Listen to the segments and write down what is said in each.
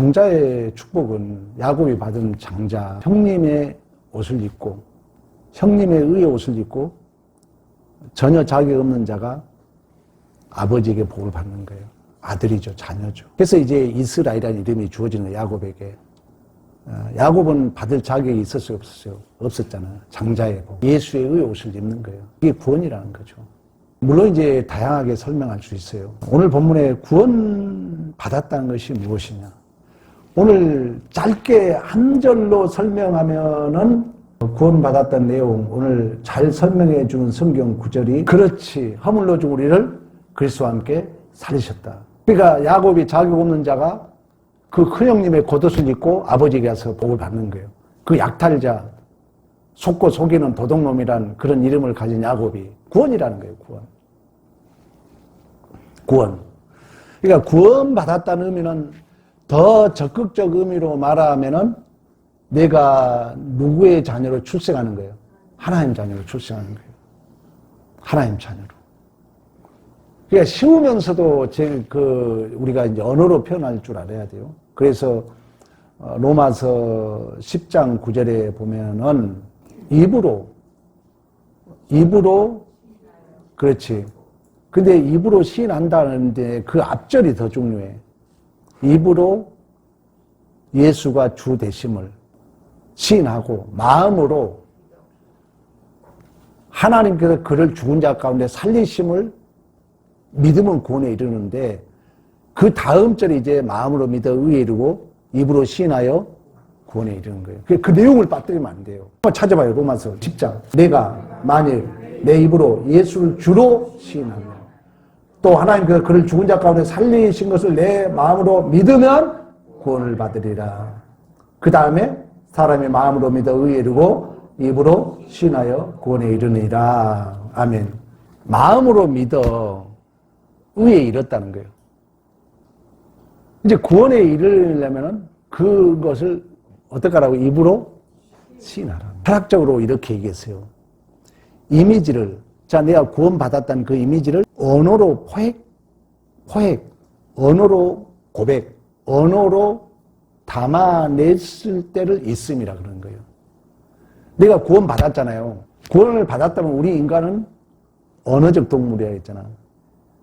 장자의 축복은 야곱이 받은 장자, 형님의 옷을 입고 형님의 의의 옷을 입고 전혀 자격 없는 자가 아버지에게 복을 받는 거예요. 아들이죠. 자녀죠. 그래서 이제 이스라엘이라는 이름이 주어지는 거예요. 야곱에게. 야곱은 받을 자격이 있었어요? 없었어요? 없었잖아요. 장자의 복. 예수의 의의 옷을 입는 거예요. 이게 구원이라는 거죠. 물론 이제 다양하게 설명할 수 있어요. 오늘 본문에 구원 받았다는 것이 무엇이냐. 오늘 짧게 한 절로 설명하면은 구원 받았다는 내용, 오늘 잘 설명해 주는 성경 구절이 그렇지 허물로 준 우리를 그리스도와 함께 살리셨다. 그러니까 야곱이 자격 없는 자가 그 큰형님의 겉옷을 입고 아버지에게 가서 복을 받는 거예요. 그 약탈자, 속고 속이는 도둑놈이란 그런 이름을 가진 야곱이 구원이라는 거예요. 구원. 그러니까 구원 받았다는 의미는 더 적극적 의미로 말하면은 내가 누구의 자녀로 출생하는 거예요? 하나님 자녀로 출생하는 거예요. 하나님 자녀로. 그러니까 쉬우면서도 우리가 이제 언어로 표현할 줄 알아야 돼요. 그래서 로마서 10장 9절에 보면은 입으로 그렇지. 근데 입으로 시인한다는데 그 앞절이 더 중요해. 입으로 예수가 주 되심을 시인하고 마음으로 하나님께서 그를 죽은 자 가운데 살리심을 믿으면 구원에 이르는데 그 다음 절에 이제 마음으로 믿어 의에 이르고 입으로 시인하여 구원에 이르는 거예요. 그 내용을 빠뜨리면 안 돼요. 한번 찾아봐요. 로마서 10장. 내가 만일 내 입으로 예수를 주로 시인하면 또 하나님께서 그를 죽은 자 가운데 살리신 것을 내 마음으로 믿으면 구원을 받으리라. 그 다음에 사람이 마음으로 믿어 의에 이르고 입으로 시인하여 구원에 이르니라. 아멘. 마음으로 믿어 의에 이뤘다는 거예요. 이제 구원에 이르려면 그것을 어떻게 하라고? 입으로 시인하라. 철학적으로 이렇게 얘기했어요. 이미지를, 자, 내가 구원받았다는 그 이미지를 언어로 포획, 언어로 고백, 언어로 담아냈을 때를 있음이라 그러는 거예요. 내가 구원받았잖아요. 구원을 받았다면 우리 인간은 언어적 동물이라 했잖아.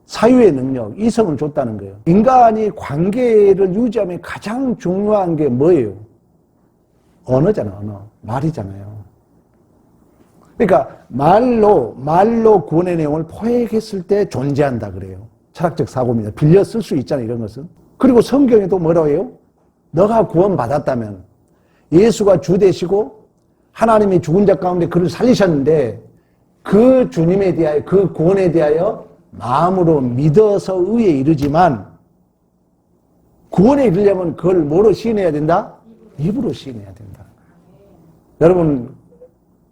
사유의 능력, 이성을 줬다는 거예요. 인간이 관계를 유지하면 가장 중요한 게 뭐예요? 언어잖아, 언어. 말이잖아요. 그러니까 말로 구원의 내용을 포획했을 때 존재한다 그래요. 철학적 사고입니다. 빌려 쓸 수 있잖아요, 이런 것은. 그리고 성경에도 뭐라고 해요? 너가 구원받았다면 예수가 주 되시고 하나님이 죽은 자 가운데 그를 살리셨는데 그 주님에 대하여, 그 구원에 대하여 마음으로 믿어서 의에 이르지만 구원에 이르려면 그걸 뭐로 시인해야 된다? 입으로 시인해야 된다. 여러분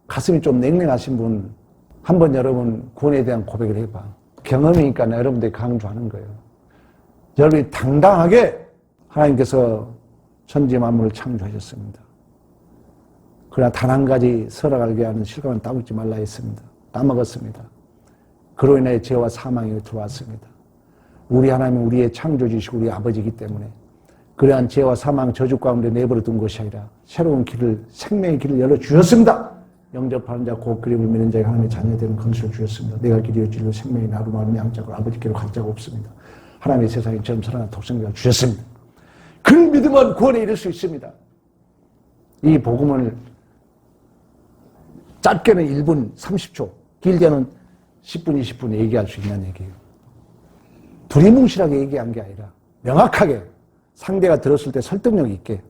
가슴이 좀 냉랭하신 분 한번 여러분 구원에 대한 고백을 해봐. 경험이니까 여러분들이 강조하는 거예요. 여러분이 당당하게 하나님께서 천지 만물을 창조하셨습니다. 그러나 단 한 가지 서로 알게 하는 실감은 따먹지 말라 했습니다. 따먹었습니다. 그로 인해 죄와 사망이 들어왔습니다. 우리 하나님은 우리의 창조주시고 우리의 아버지이기 때문에 그러한 죄와 사망 저주 가운데 내버려 둔 것이 아니라 새로운 길을, 생명의 길을 열어주셨습니다. 영접하는 자, 곧 그림을 믿는 자에게 하나님의 자녀되는 건설을 주셨습니다. 내가 길이요 진리요 생명이 나로 말하면 양자고 아버지께로 갈 자가 없습니다. 하나님의 세상에 처음 살아난 독생자를 주셨습니다. 그 믿으면 구원에 이를 수 있습니다. 이 복음을 짧게는 1분 30초, 길게는 10분, 20분 얘기할 수 있는 얘기예요. 두리뭉실하게 얘기한 게 아니라 명확하게 상대가 들었을 때 설득력 있게.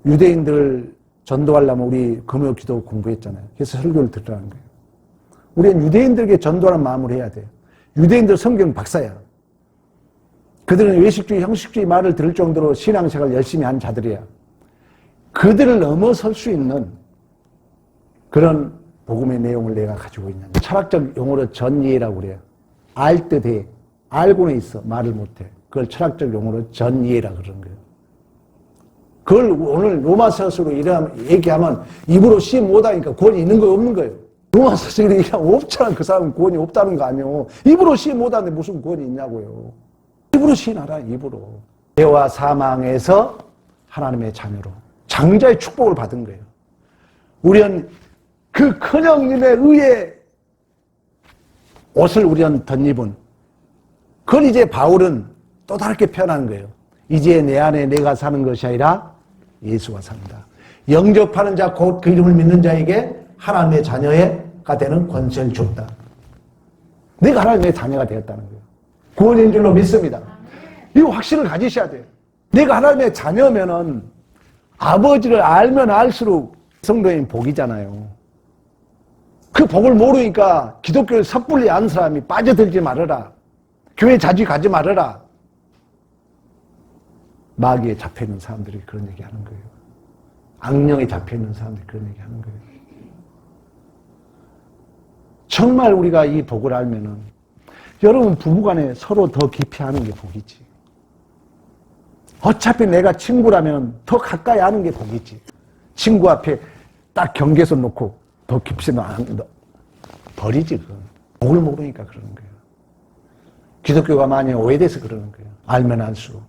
유대인들을 전도하려면 우리 금요 기도 공부했잖아요. 그래서 설교를 들으라는 거예요. 우리는 유대인들에게 전도하는 마음으로 해야 돼요. 유대인들 성경 박사야. 그들은 외식주의, 형식주의 말을 들을 정도로 신앙생활을 열심히 한 자들이야. 그들을 넘어설 수 있는 그런 복음의 내용을 내가 가지고 있는. 철학적 용어로 전이해라고 그래요. 알 듯해. 알고는 있어. 말을 못해. 그걸 철학적 용어로 전이해라고 그러는 거예요. 그걸 오늘 로마서적으로 얘기하면 입으로 시인 못하니까 구원이 있는 거예요, 없는 거예요? 로마서적으로 얘기하면 없잖아. 그 사람은 구원이 없다는 거 아니에요. 입으로 시인 못하는데 무슨 구원이 있냐고요. 입으로 시인하라, 입으로. 죄와 사망에서 하나님의 자녀로 장자의 축복을 받은 거예요. 우리는 그 큰형님의 의의 옷을 우리는 덧입은, 그걸 이제 바울은 또 다르게 표현하는 거예요. 이제 내 안에 내가 사는 것이 아니라 예수가 산다. 영접하는 자 곧 그 이름을 믿는 자에게 하나님의 자녀가 되는 권세를 줬다. 내가 하나님의 자녀가 되었다는 거예요. 구원인 줄로 믿습니다. 이 확신을 가지셔야 돼요. 내가 하나님의 자녀면은 아버지를 알면 알수록 성도인 복이잖아요. 그 복을 모르니까 기독교를 섣불리 아는 사람이 빠져들지 말아라. 교회 자주 가지 말아라. 마귀에 잡혀있는 사람들이 그런 얘기 하는 거예요. 악령에 잡혀있는 사람들이 그런 얘기 하는 거예요. 정말 우리가 이 복을 알면은, 여러분 부부간에 서로 더 깊이 하는 게 복이지. 어차피 내가 친구라면 더 가까이 하는 게 복이지. 친구 앞에 딱 경계선 놓고 더 깊이 버리지, 그건. 복을 모르니까 그러는 거예요. 기독교가 많이 오해돼서 그러는 거예요. 알면 알수록.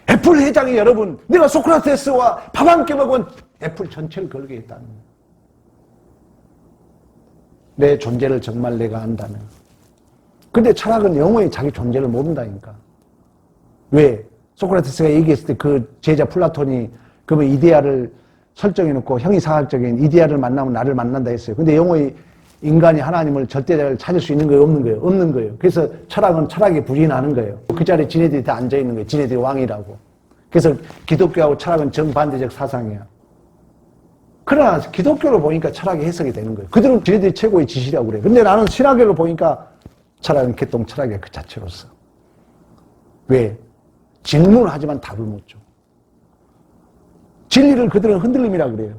애플 회장이 여러분, 내가 소크라테스와 밥 함께 먹은 애플 전체를 걸게 했다는 거예요. 내 존재를 정말 내가 안다면. 근데 철학은 영원히 자기 존재를 모른다니까. 왜? 소크라테스가 얘기했을 때 그 제자 플라톤이 그러면 이데아를 설정해놓고 형이상학적인 이데아를 만나면 나를 만난다 했어요. 근데 영원히 인간이 하나님을 절대자를 찾을 수 있는 거예요? 없는 거예요? 없는 거예요. 그래서 철학은 철학에 부인하는 거예요. 그 자리에 지네들이 다 앉아있는 거예요. 지네들이 왕이라고. 그래서 기독교하고 철학은 정반대적 사상이야. 그러나 기독교를 보니까 철학이 해석이 되는 거예요. 그들은 지네들이 최고의 지식이라고 그래요. 근데 나는 신학을 보니까 철학은 개똥 철학이야, 그 자체로서. 왜? 질문을 하지만 답을 못 줘. 진리를 그들은 흔들림이라 그래요.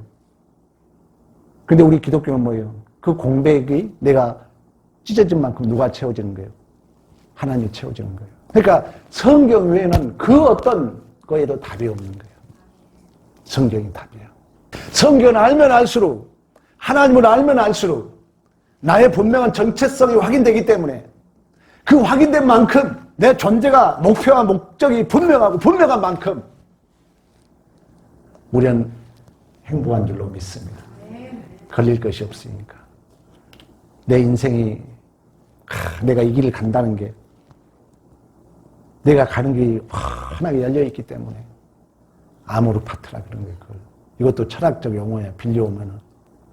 근데 우리 기독교는 뭐예요? 그 공백이 내가 찢어진 만큼 누가 채워지는 거예요? 하나님이 채워지는 거예요. 그러니까 성경 외에는 그 어떤 거에도 답이 없는 거예요. 성경이 답이야. 성경을 알면 알수록, 하나님을 알면 알수록 나의 분명한 정체성이 확인되기 때문에 그 확인된 만큼 내 존재가 목표와 목적이 분명하고 분명한 만큼 우리는 행복한 줄로 믿습니다. 걸릴 것이 없으니까. 내 인생이 내가 이 길을 간다는 게 내가 가는 길이 환하게 열려있기 때문에 아모르 파트라 그런 거예요. 이것도 철학적 용어야. 빌려오면은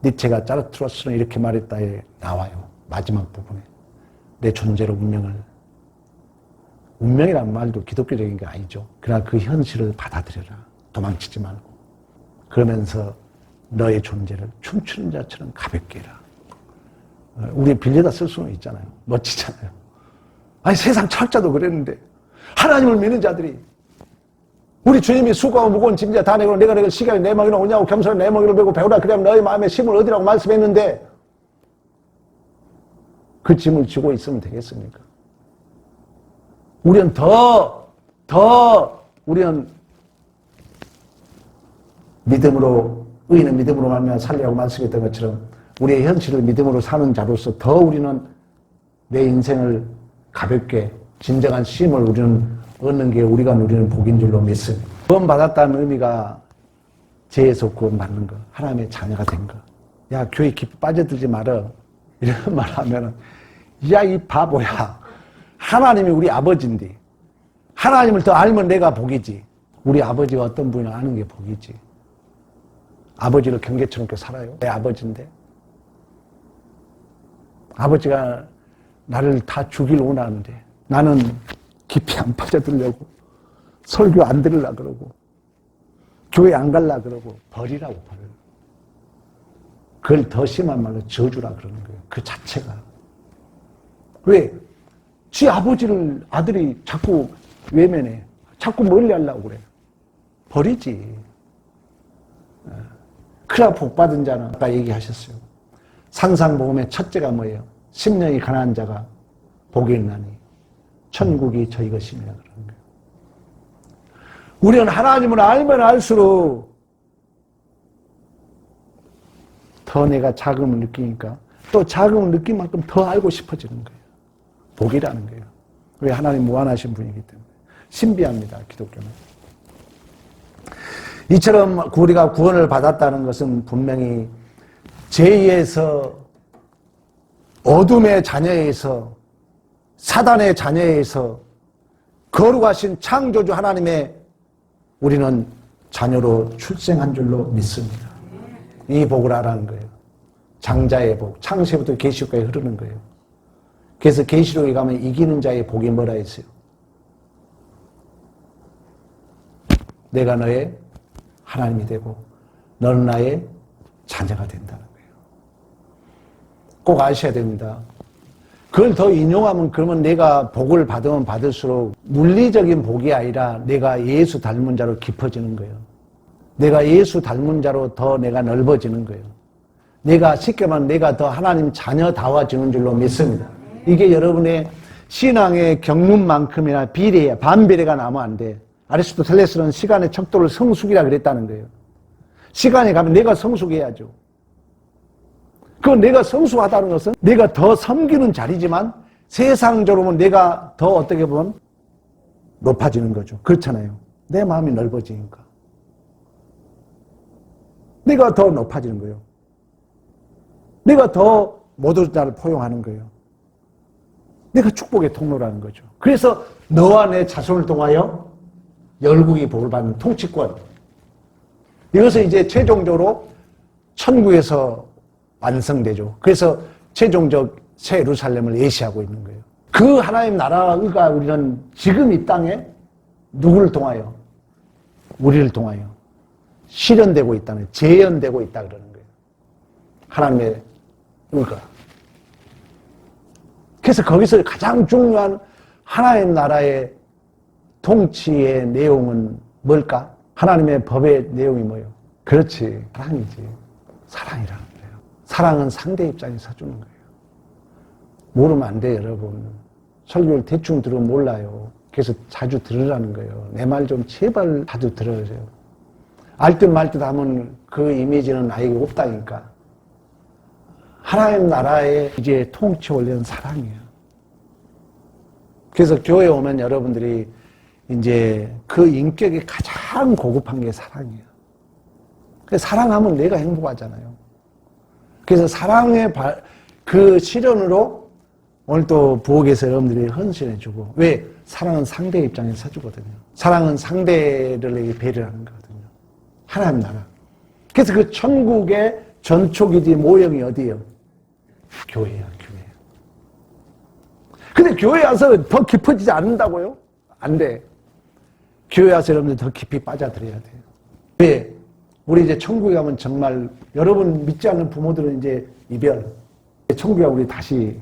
니체가 짜르트로스는 이렇게 말했다에 나와요. 마지막 부분에. 내 존재로 운명이란 말도 기독교적인 게 아니죠. 그러나 그 현실을 받아들여라. 도망치지 말고. 그러면서 너의 존재를 춤추는 자처럼 가볍게 해라. 우리 빌려다 쓸 수는 있잖아요. 멋지잖아요. 아니 세상 철학자도 그랬는데 하나님을 믿는 자들이 우리 주님이 수고하고 무거운 짐자 다 내고 내가 내가 시간이 내 멍이로 오냐고 겸손히 내 멍이로 메고 배우라 그러면 너의 마음에 힘을 얻으라고 말씀했는데 그 짐을 지고 있으면 되겠습니까? 우리는 우리는 믿음으로, 의인은 믿음으로 말미암아 살리라고 말씀했던 것처럼 우리의 현실을 믿음으로 사는 자로서 더 우리는 내 인생을 가볍게 진정한 쉼을 우리는 얻는 게 우리가 누리는 복인 줄로 믿습니다. 구원받았다는 의미가 죄에서 구원받는 거, 하나님의 자녀가 된 거. 야, 교회 깊이 빠져들지 말아. 이런 말 하면은, 야, 이 바보야. 하나님이 우리 아버지인데, 하나님을 더 알면 내가 복이지. 우리 아버지가 어떤 분을 아는 게 복이지. 아버지를 경계처럼 이렇게 살아요. 내 아버지인데. 아버지가 나를 다 주길 원하는데, 나는 깊이 안 빠져들려고, 설교 안 들으려고 그러고, 교회 안 가려고 그러고, 버리라고 버려요. 그걸 더 심한 말로 저주라 그러는 거예요. 그 자체가. 왜? 지 아버지를 아들이 자꾸 외면해. 자꾸 멀리 하려고 그래. 버리지. 그래야 복받은 자는 아까 얘기하셨어요. 산상복음의 첫째가 뭐예요? 심령이 가난한 자가 복이 있나니 천국이 저희 것이며 그러는 거예요. 우리는 하나님을 알면 알수록 더 내가 자금을 느끼니까 또 자금을 느낀 만큼 더 알고 싶어지는 거예요. 복이라는 거예요. 왜? 하나님 무한하신 분이기 때문에. 신비합니다, 기독교는. 이처럼 우리가 구원을 받았다는 것은 분명히 죄에서, 어둠의 자녀에서, 사단의 자녀에서 거룩하신 창조주 하나님의 우리는 자녀로 출생한 줄로 믿습니다. 이 복을 알아는 거예요. 장자의 복, 창세부터 계시록까지 흐르는 거예요. 그래서 계시록에 가면 이기는 자의 복이 뭐라 했어요? 내가 너의 하나님이 되고 너는 나의 자녀가 된다는 거예요. 꼭 아셔야 됩니다. 그걸 더 인용하면 그러면 내가 복을 받으면 받을수록 물리적인 복이 아니라 내가 예수 닮은 자로 깊어지는 거예요. 내가 예수 닮은 자로 더 내가 넓어지는 거예요. 내가 쉽게 말하면 내가 더 하나님 자녀다워지는 줄로 믿습니다. 이게 여러분의 신앙의 경륜만큼이나 비례해, 반비례가 나면 안 돼. 아리스토텔레스는 시간의 척도를 성숙이라 그랬다는 거예요. 시간에 가면 내가 성숙해야죠. 그 내가 성숙하다는 것은 내가 더 섬기는 자리지만 세상적으로 보면 내가 더 어떻게 보면 높아지는 거죠. 그렇잖아요. 내 마음이 넓어지니까. 내가 더 높아지는 거예요. 내가 더 모든 자를 포용하는 거예요. 내가 축복의 통로라는 거죠. 그래서 너와 내 자손을 통하여 열국이 복을 받는 통치권. 이것은 이제 최종적으로 천국에서 완성되죠. 그래서 최종적 새 예루살렘을 예시하고 있는 거예요. 그 하나님 나라가 우리는 지금 이 땅에 누구를 통하여? 우리를 통하여 실현되고 있다는, 재현되고 있다 그러는 거예요. 하나님의 의가. 그래서 거기서 가장 중요한 하나님 나라의 통치의 내용은 뭘까? 하나님의 법의 내용이 뭐예요? 그렇지, 사랑이지. 사랑이라는 거예요. 사랑은 상대 입장에서 주는 거예요. 모르면 안 돼요, 여러분. 설교를 대충 들으면 몰라요. 그래서 자주 들으라는 거예요. 내 말 좀 제발 자주 들어주세요. 알듯 말듯 하면 그 이미지는 나에게 없다니까. 하나님 나라의 이제 통치 원리는 사랑이에요. 그래서 교회에 오면 여러분들이 이제 그 인격이 가장 고급한 게 사랑이에요. 그래서 사랑하면 내가 행복하잖아요. 그래서 사랑의 그 실현으로 오늘 또 부엌에서 여러분들이 헌신해주고, 왜? 사랑은 상대 입장에서 서주거든요. 사랑은 상대를 배려하는 거거든요. 하나님 나라. 그래서 그 천국의 전초기지 모형이 어디예요? 교회야, 교회. 근데 교회 와서 더 깊어지지 않는다고요? 안 돼. 교회 와서 여러분들 더 깊이 빠져들어야 돼요. 왜? 우리 이제 천국에 가면 정말 여러분 믿지 않는 부모들은 이제 이별. 천국에 우리 다시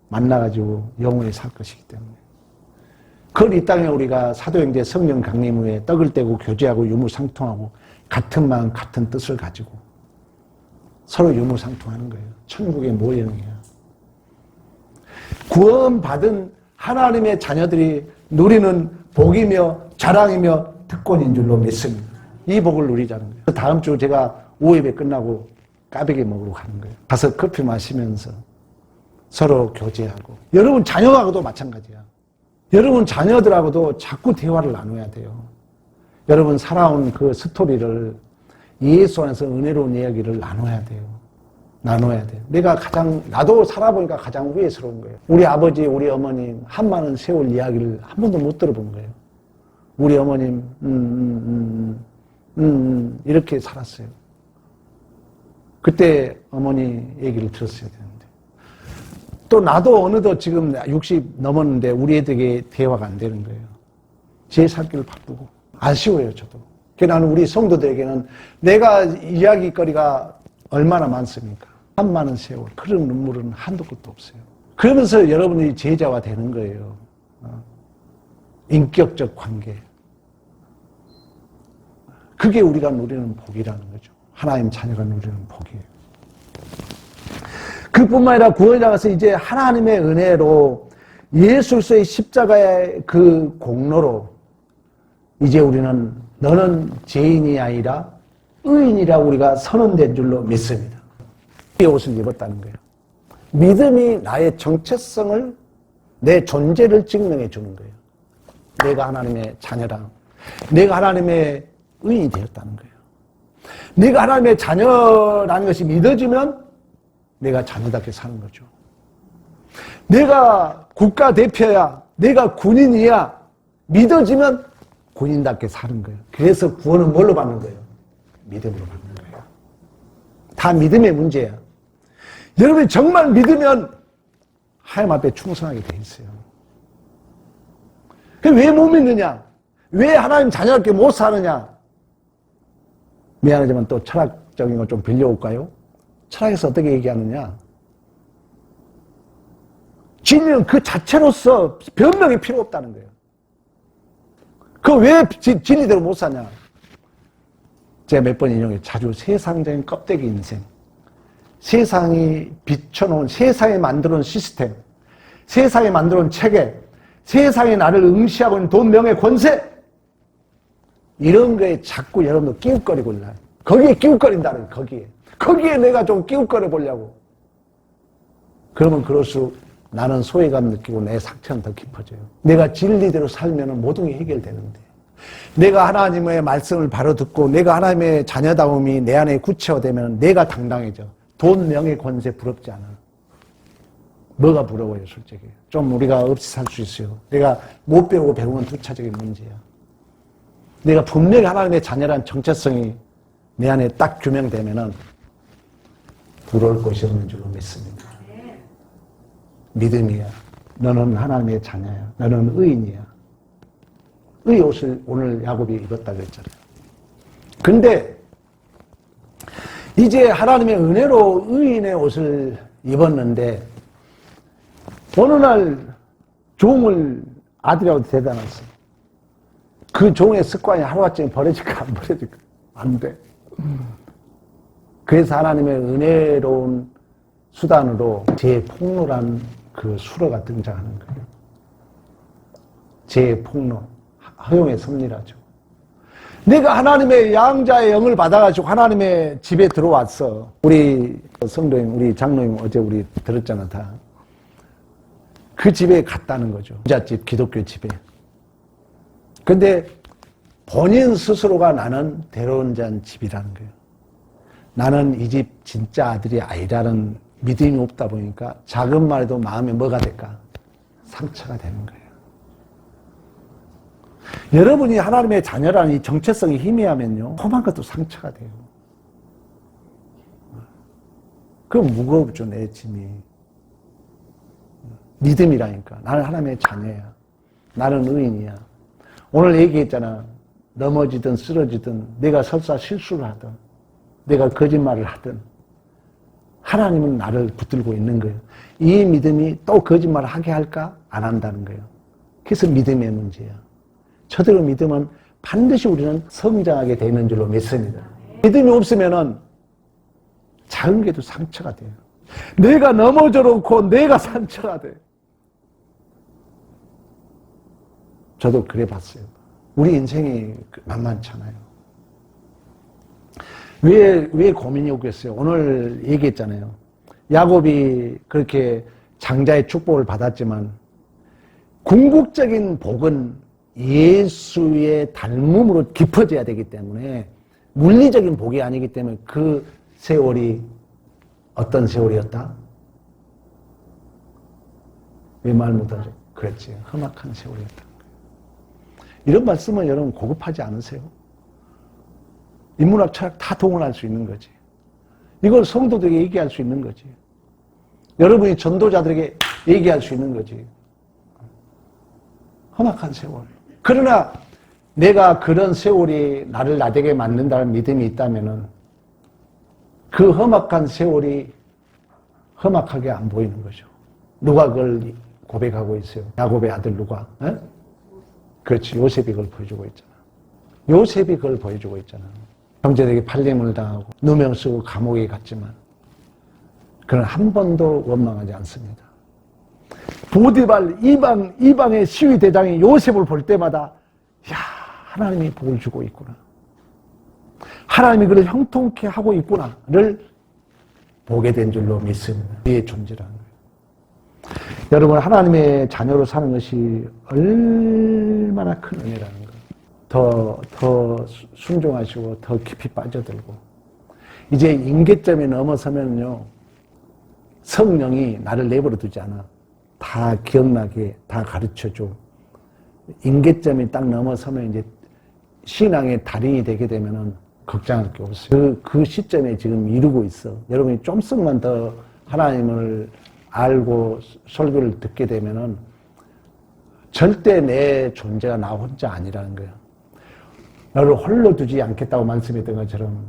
만나가지고 영원히 살 것이기 때문에. 그걸 이 땅에 우리가 사도행전 성령 강림 후에 떡을 떼고 교제하고 유무상통하고 같은 마음 같은 뜻을 가지고 서로 유무상통하는 거예요. 천국의 모형이에요. 구원받은 하나님의 자녀들이 누리는 복이며 자랑이며 특권인 줄로 믿습니다. 이 복을 누리자는 거예요. 다음 주 제가 오후 예배 끝나고 까베기 먹으러 가는 거예요. 가서 커피 마시면서 서로 교제하고. 여러분 자녀하고도 마찬가지야. 여러분 자녀들하고도 자꾸 대화를 나눠야 돼요. 여러분 살아온 그 스토리를 예수 안에서 은혜로운 이야기를 나눠야 돼요. 나눠야 돼요. 나도 살아보니까 가장 후회스러운 거예요. 우리 아버지, 우리 어머님 한 많은 세월 이야기를 한 번도 못 들어본 거예요. 우리 어머님, 이렇게 살았어요. 그때 어머니 얘기를 들었어야 되는데. 또 나도 어느덧 지금 60 넘었는데 우리 애들에게 대화가 안 되는 거예요. 제 살 길을 바꾸고. 아쉬워요, 저도. 그러니까 나는 우리 성도들에게는 내가 이야기거리가 얼마나 많습니까? 한 많은 세월. 그런 눈물은 한도 끝도 없어요. 그러면서 여러분이 제자가 되는 거예요. 인격적 관계. 그게 우리가 누리는 복이라는 거죠. 하나님 자녀가 누리는 복이에요. 그뿐만 아니라 구원에 나가서 이제 하나님의 은혜로 예수 그리스도의 십자가의 그 공로로 이제 우리는 너는 죄인이 아니라 의인이라 우리가 선언된 줄로 믿습니다. 이 옷을 입었다는 거예요. 믿음이 나의 정체성을, 내 존재를 증명해 주는 거예요. 내가 하나님의 자녀라. 내가 하나님의 의인이 되었다는 거예요. 내가 하나님의 자녀라는 것이 믿어지면 내가 자녀답게 사는 거죠. 내가 국가대표야, 내가 군인이야, 믿어지면 군인답게 사는 거예요. 그래서 구원은 뭘로 받는 거예요? 믿음으로 받는 거예요. 다 믿음의 문제야. 여러분이 정말 믿으면 하나님 앞에 충성하게 돼 있어요. 왜 못 믿느냐? 왜 하나님 자녀답게 못 사느냐? 미안하지만 또 철학적인 거 좀 빌려올까요? 철학에서 어떻게 얘기하느냐? 진리는 그 자체로서 변명이 필요 없다는 거예요. 그 왜 진리대로 못 사냐? 제가 몇 번 인용해 자주 세상적인 껍데기 인생, 세상이 비춰놓은, 세상에 만들어놓은 시스템, 세상에 만들어놓은 체계, 세상에 나를 응시하고 있는 돈, 명예, 권세, 이런 거에 자꾸 여러분들 끼웃거리고 있나요? 거기에 끼웃거린다는 거기에. 거기에 내가 좀 끼웃거려 보려고. 그러면 그럴수록 나는 소외감 느끼고 내 상처는 더 깊어져요. 내가 진리대로 살면 모든 게 해결되는데. 내가 하나님의 말씀을 바로 듣고 내가 하나님의 자녀다움이 내 안에 구체화되면 내가 당당해져. 돈, 명예, 권세 부럽지 않아. 뭐가 부러워요, 솔직히. 좀 우리가 없이 살 수 있어요. 내가 못 배우고 배우는 2차적인 문제야. 내가 분명히 하나님의 자녀란 정체성이 내 안에 딱 규명되면은 부러울 것이 없는 줄로 믿습니다. 믿음이야. 너는 하나님의 자녀야. 너는 의인이야. 의 옷을 오늘 야곱이 입었다 그랬잖아요. 근데 이제 하나님의 은혜로 의인의 옷을 입었는데 어느 날 종을 아들이라고 데려다 놨어. 그 종의 습관이 하루아침에 버려질까 안 버려질까? 안 돼. 그래서 하나님의 은혜로운 수단으로 제 폭로란 그 수로가 등장하는 거예요. 제 폭로. 허용의 섭리라죠. 내가 하나님의 양자의 영을 받아가지고 하나님의 집에 들어왔어. 우리 성도님, 우리 장로님 어제 우리 들었잖아, 다. 그 집에 갔다는 거죠. 부잣집, 기독교 집에. 근데 본인 스스로가 나는 데려온 자는 집이라는 거예요. 나는 이 집 진짜 아들이 아니라는 믿음이 없다 보니까 작은 말에도 마음에 뭐가 될까? 상처가 되는 거예요. 여러분이 하나님의 자녀라는 이 정체성이 희미하면요, 험한 것도 상처가 돼요. 그건 무겁죠, 내 짐이. 믿음이라니까. 나는 하나님의 자녀야. 나는 의인이야. 오늘 얘기했잖아. 넘어지든 쓰러지든 내가 설사 실수를 하든 내가 거짓말을 하든 하나님은 나를 붙들고 있는 거예요. 이 믿음이 또 거짓말을 하게 할까? 안 한다는 거예요. 그래서 믿음의 문제야. 저대로 믿으면 반드시 우리는 성장하게 되는 줄로 믿습니다. 믿음이 없으면은 작은 게도 상처가 돼요. 내가 넘어져 놓고 내가 상처가 돼. 저도 그래 봤어요. 우리 인생이 만만찮아요. 왜 고민이 오겠어요? 오늘 얘기했잖아요. 야곱이 그렇게 장자의 축복을 받았지만 궁극적인 복은 예수의 닮음으로 깊어져야 되기 때문에 물리적인 복이 아니기 때문에 그 세월이 어떤 세월이었다? 왜 말 못하죠? 그랬지. 험악한 세월이었다. 이런 말씀은 여러분 고급하지 않으세요? 인문학, 철학 다 동원할 수 있는 거지. 이걸 성도들에게 얘기할 수 있는 거지. 여러분이 전도자들에게 얘기할 수 있는 거지. 험악한 세월. 그러나 내가 그런 세월이 나를 나되게 만든다는 믿음이 있다면은 그 험악한 세월이 험악하게 안 보이는 거죠. 누가 그걸 고백하고 있어요? 야곱의 아들 누가? 에? 그렇지. 요셉이 그걸 보여주고 있잖아. 요셉이 그걸 보여주고 있잖아. 형제들에게 팔림을 당하고 누명 쓰고 감옥에 갔지만 그는 한 번도 원망하지 않습니다. 보디발 이방의 시위 대장이 요셉을 볼 때마다 야, 하나님이 복을 주고 있구나. 하나님이 그를 형통케 하고 있구나를 보게 된 줄로 믿습니다. 그의 존재라는 거예요. 여러분, 하나님의 자녀로 사는 것이 얼마나 큰 은혜라는 거. 더 순종하시고, 더 깊이 빠져들고. 이제 임계점이 넘어서면요, 성령이 나를 내버려 두지 않아. 다 기억나게, 다 가르쳐 줘. 임계점이 딱 넘어서면 이제 신앙의 달인이 되게 되면은 걱정할 게 없어요. 그 시점에 지금 이루고 있어. 여러분이 좀씩만 더 하나님을 알고 설교를 듣게 되면은 절대 내 존재가 나 혼자 아니라는 거야. 너를 홀로 두지 않겠다고 말씀했던 것처럼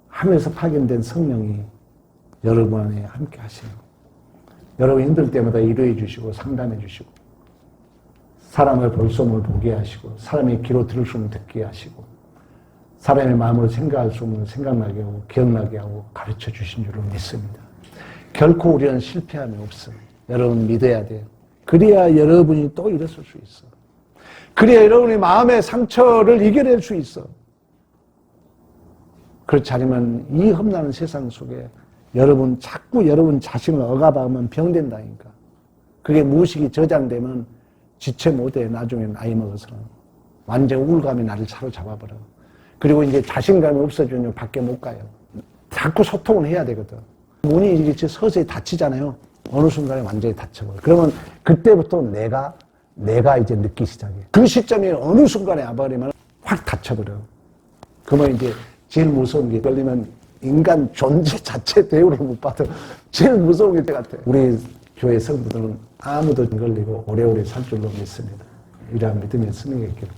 하늘에서 파견된 성령이 여러분 안에 함께 하세요. 여러분 힘들 때마다 위로해 주시고 상담해 주시고 사람을 볼 수 없는 보게 하시고 사람의 귀로 들을 수 없는 듣게 하시고 사람의 마음으로 생각할 수 없는 생각나게 하고 기억나게 하고 가르쳐 주신 줄로 믿습니다. 결코 우리는 실패함이 없어요. 여러분 믿어야 돼요. 그래야 여러분이 또 일어설 수 있어. 그래야 여러분의 마음의 상처를 이겨낼 수 있어. 그렇지 않으면 이 험난한 세상 속에 자꾸 여러분 자신을 억압하면 병된다니까. 그게 무의식이 저장되면 지체 못해. 나중에 나이 먹어서는. 완전 우울감이 나를 사로잡아버려. 그리고 이제 자신감이 없어지면 밖에 못 가요. 자꾸 소통을 해야 되거든. 문이 이렇게 서서히 닫히잖아요. 어느 순간에 완전히 닫혀버려. 그러면 그때부터 내가 이제 늦기 시작해. 그 시점이 어느 순간에 와버리면 확 닫혀버려. 그러면 이제 제일 무서운 게 걸리면 인간 존재 자체 대우를 못 받아. 제일 무서운 게 같아. 우리 교회 성도들은 아무도 안 걸리고 오래오래 살 줄로 믿습니다. 이러한 믿음의 승리가 있기를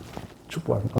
축복합니다.